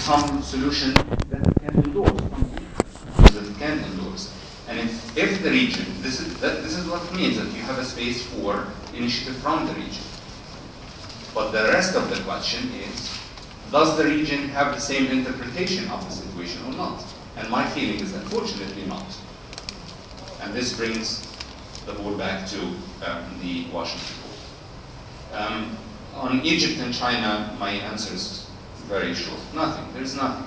some solution that it can endorse, that it can endorse. And if the region, this is what it means, that you have a space for initiative from the region. But the rest of the question is, does the region have the same interpretation of the situation or not? And my feeling is unfortunately not. And this brings the ball back to the Washington Post. On Egypt and China, my answer is very short. Nothing. There's nothing.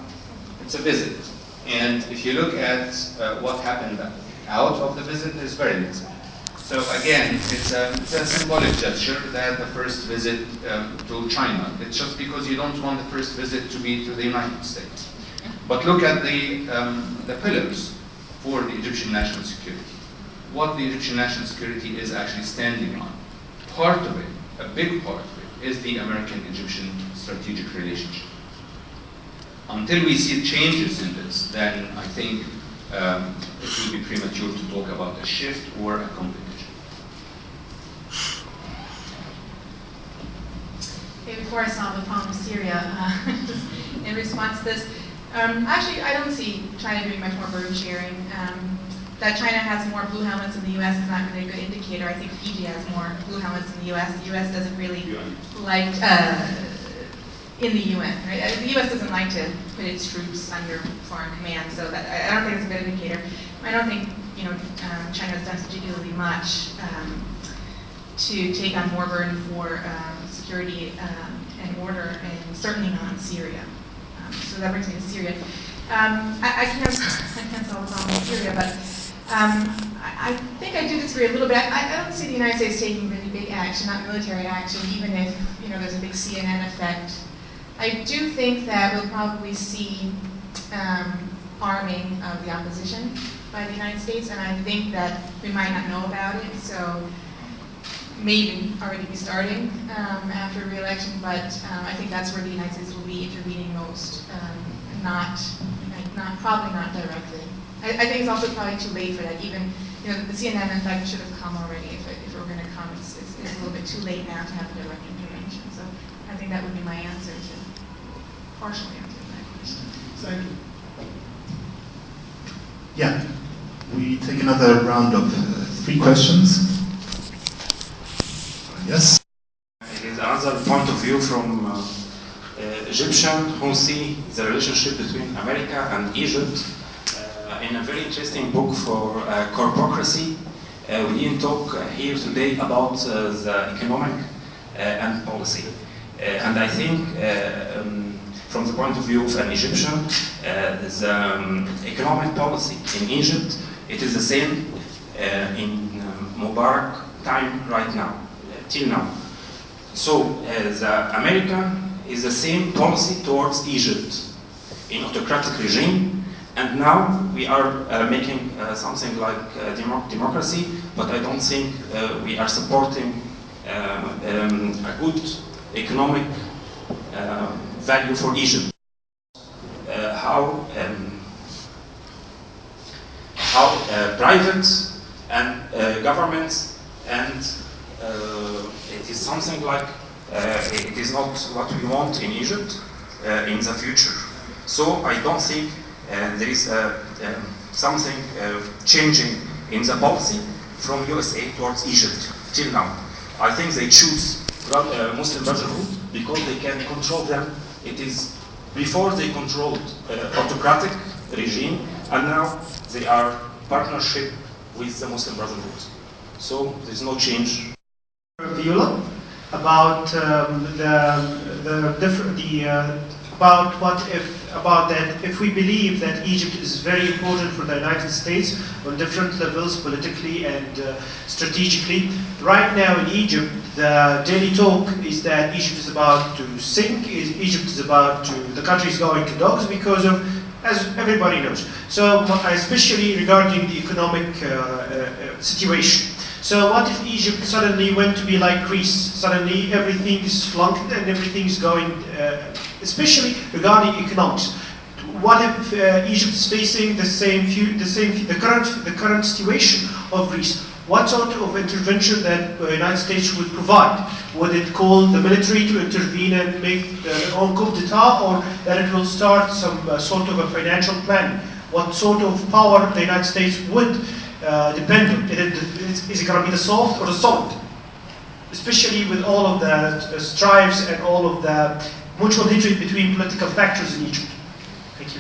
It's a visit. And if you look at what happened out of the visit, there's very little. So again, it's a symbolic gesture that the first visit to China. It's just because you don't want the first visit to be to the United States. But look at the pillars for the Egyptian national security. What the Egyptian national security is actually standing on. Part of it, a big part of it, is the American-Egyptian strategic relationship. Until we see changes in this, then I think it will be premature to talk about a shift or a competition. Okay, before I solve the problem of Syria, in response to this, actually I don't see China doing much more burden sharing. That China has more blue helmets in the U.S. is not really a good indicator. I think Fiji has more blue helmets in the U.S. The U.S. doesn't really like, in the UN, right? The U.S. doesn't like to put its troops under foreign command, so that I don't think it's a good indicator. I don't think China has done particularly much to take on more burden for security and order, and certainly not in Syria. So that brings me to Syria. I can't solve the problem in Syria, but I think I do disagree a little bit. I don't see the United States taking really big action, not military action, even if there's a big CNN effect. I do think that we'll probably see arming of the opposition by the United States, and I think that we might not know about it, so maybe already be starting after re-election, but I think that's where the United States will be intervening most, probably not directly. I think it's also probably too late for that. Even the CNN effect should have come already. If it were going to come, it's a little bit too late now to have a direct intervention. So I think that would be my answer to partially answer that question. Thank you. Yeah, we take another round of 3 questions. Yes. It is another point of view from Egyptian who see the relationship between America and Egypt. In a very interesting book for corpocracy, we didn't talk here today about the economic and policy. And I think from the point of view of an Egyptian, the economic policy in Egypt, it is the same in Mubarak time right now, till now. So the American is the same policy towards Egypt in autocratic regime. And now we are making something like democracy, but I don't think we are supporting a good economic value for Egypt. How private and governments, and it is something like it is not what we want in Egypt in the future. So I don't think there is something changing in the policy from USA towards Egypt till now. I think they choose Muslim Brotherhood because they can control them. It is before they controlled autocratic regime, and now they are partnership with the Muslim Brotherhood. So there's no change. Viola, about about that if we believe that Egypt is very important for the United States on different levels, politically and strategically. Right now in Egypt, the daily talk is that Egypt is about to sink, Egypt is about to, the country is going to dogs because of, as everybody knows. So especially regarding the economic situation. So what if Egypt suddenly went to be like Greece? Suddenly everything is flunked and everything is going, especially regarding economics. What if Egypt is facing the current situation of Greece? what sort of intervention that the United States would provide? Would it call the military to intervene and make their own coup d'etat, or that it will start some sort of a financial plan? What sort of power the United States would depend on? Is it going to be the soft or the solid? Especially with all of the strifes and all of the mutual hatred between political factors in Egypt.